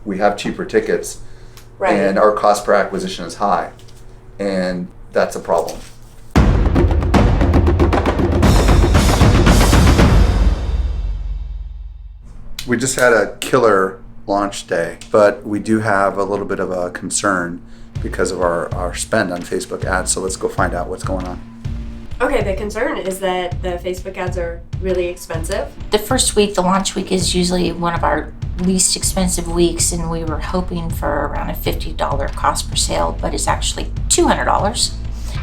we have cheaper tickets, Right. and our cost per acquisition is high, and that's a problem. We just had a killer launch day, but we do have a little bit of a concern because of our spend on Facebook ads, so let's go find out what's going on. Okay, the concern is that the Facebook ads are really expensive. The first week, the launch week, is usually one of our least expensive weeks, and we were hoping for around a $50 cost per sale, but it's actually $200.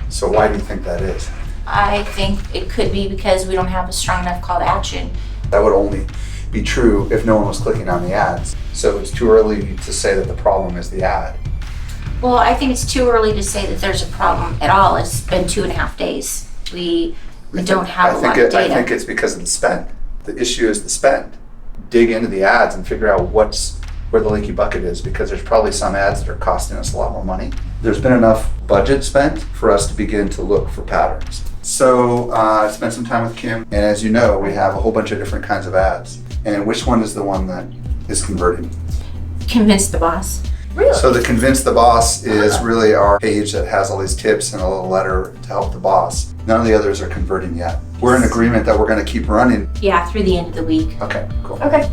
So why do you think that is? I think it could be because we don't have a strong enough call to action. That would only be true if no one was clicking on the ads. So it's too early to say that the problem is the ad. Well, I think it's too early to say that there's a problem at all. It's been 2.5 days. We don't have a lot of data. I think it's because of the spend. The issue is the spend. Dig into the ads and figure out where the leaky bucket is, because there's probably some ads that are costing us a lot more money. There's been enough budget spent for us to begin to look for patterns. So I spent some time with Kim, and as you know, we have a whole bunch of different kinds of ads. And which one is the one that is converting? Convince the boss. Really? So the Convince the Boss is really our page that has all these tips and a little letter to help the boss. None of the others are converting yet. We're in agreement that we're going to keep running. Yeah, through the end of the week. Okay, cool. Okay.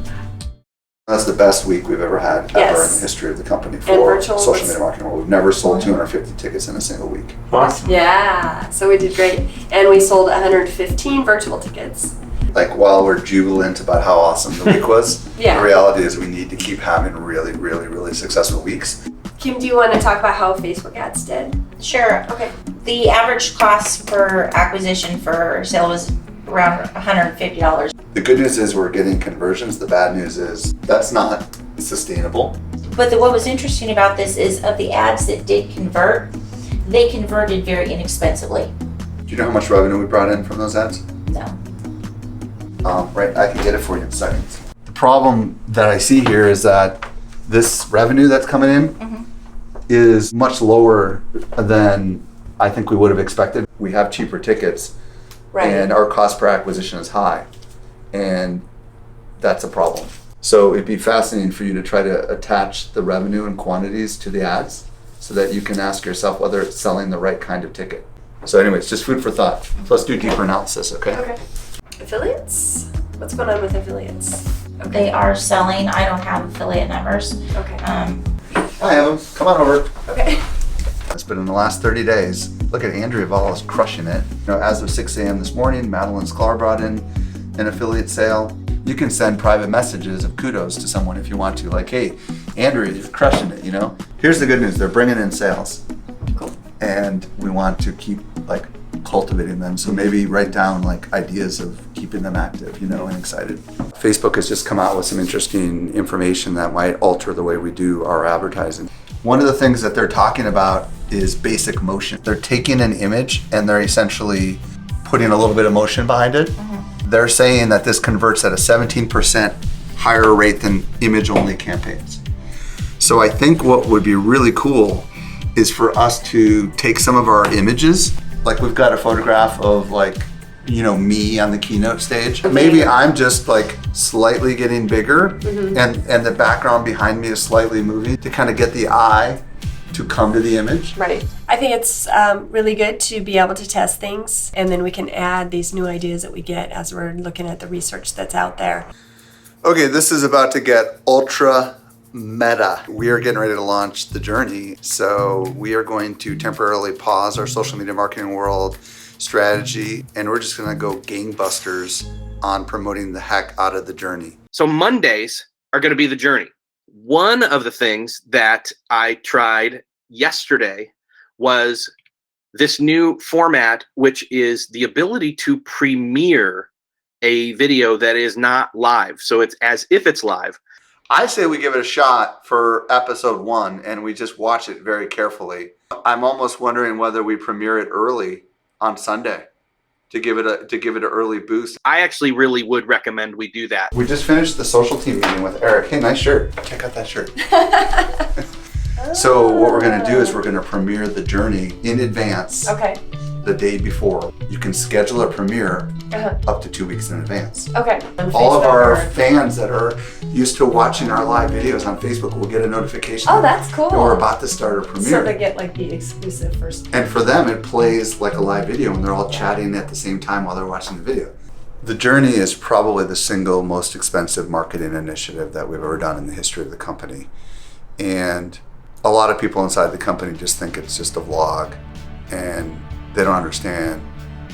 That's the best week we've ever had ever Yes. in the history of the company And for virtual social was- media marketing. We've never sold 250 tickets in a single week. Awesome. Yeah, so we did great. And we sold 115 virtual tickets. Like, while we're jubilant about how awesome the week was, Yeah. the reality is we need to keep having really, really, really successful weeks. Kim, do you want to talk about how Facebook ads did? Sure. Okay. The average cost per acquisition for sale was around $150. The good news is we're getting conversions. The bad news is that's not sustainable. But what was interesting about this is, of the ads that did convert, they converted very inexpensively. Do you know how much revenue we brought in from those ads? No. Right, I can get it for you in seconds. The problem that I see here is that this revenue that's coming in is much lower than I think we would have expected. We have cheaper tickets, Right. and our cost per acquisition is high, and that's a problem. So it'd be fascinating for you to try to attach the revenue and quantities to the ads so that you can ask yourself whether it's selling the right kind of ticket. So anyways, just food for thought. So let's do deeper analysis, okay? Okay. Affiliates? What's going on with affiliates? They are selling. I don't have affiliate numbers. Okay. I have them. Come on over. Okay. It's been in the last 30 days. Look at Andrea Vallis crushing it. You know, as of 6 a.m. this morning, Madeline Sklar brought in an affiliate sale. You can send private messages of kudos to someone if you want to. Like, hey, Andrea, you're crushing it, you know? Here's the good news. They're bringing in sales. Cool. And we want to keep, like, cultivating them. So maybe write down, like, ideas of keeping them active, you know, and excited. Facebook has just come out with some interesting information that might alter the way we do our advertising. One of the things that they're talking about is basic motion. They're taking an image and they're essentially putting a little bit of motion behind it. They're saying that this converts at a 17% higher rate than image-only campaigns. So I think what would be really cool is for us to take some of our images, like we've got a photograph of, like, you know, me on the keynote stage. Maybe I'm just like slightly getting bigger and the background behind me is slightly moving to kind of get the eye to come to the image. Right. I think it's really good to be able to test things, and then we can add these new ideas that we get as we're looking at the research that's out there. Okay, this is about to get ultra meta. We are getting ready to launch the journey. So we are going to temporarily pause our social media marketing world strategy, and we're just gonna go gangbusters on promoting the heck out of the journey. So Mondays are going to be the journey. One of the things that I tried yesterday was this new format, which is the ability to premiere a video that is not live. So it's as if it's live. I say we give it a shot for episode 1 and we just watch it very carefully. I'm almost wondering whether we premiere it early on Sunday to give it an early boost. I actually really would recommend we do that. We just finished the social team meeting with Eric. Hey, nice shirt. Check out that shirt. So what we're going to do is we're going to premiere the journey in advance. Okay. the day before. You can schedule a premiere Uh-huh. up to 2 weeks in advance. Okay. On All of Facebook our or- fans that are used to watching our live videos on Facebook will get a notification. Oh, that's cool. that we're about to start a premiere. So they get like the exclusive first. And for them, it plays like a live video, and they're all chatting at the same time while they're watching the video. The Journey is probably the single most expensive marketing initiative that we've ever done in the history of the company. And a lot of people inside the company just think it's just a vlog, and they don't understand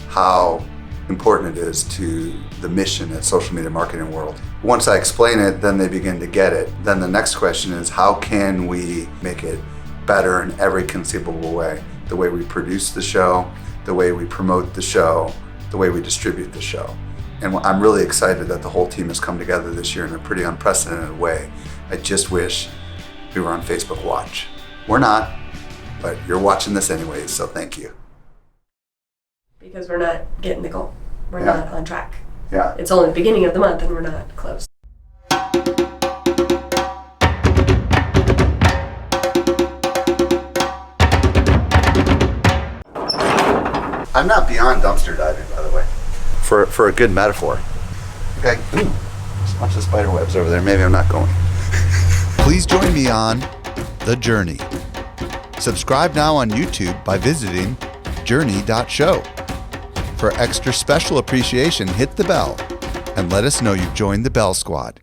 how important it is to the mission at social media marketing world. Once I explain it, then they begin to get it. Then the next question is, how can we make it better in every conceivable way? The way we produce the show, the way we promote the show, the way we distribute the show. And I'm really excited that the whole team has come together this year in a pretty unprecedented way. I just wish we were on Facebook Watch. We're not, but you're watching this anyways, so thank you. Because we're not getting the goal. We're Yeah. not on track. Yeah. It's only the beginning of the month and we're not close. I'm not beyond dumpster diving, by the way. For a good metaphor. Okay. Ooh, there's a bunch of spider webs over there. Maybe I'm not going. Please join me on The Journey. Subscribe now on YouTube by visiting journey.show. For extra special appreciation, hit the bell and let us know you've joined the Bell Squad.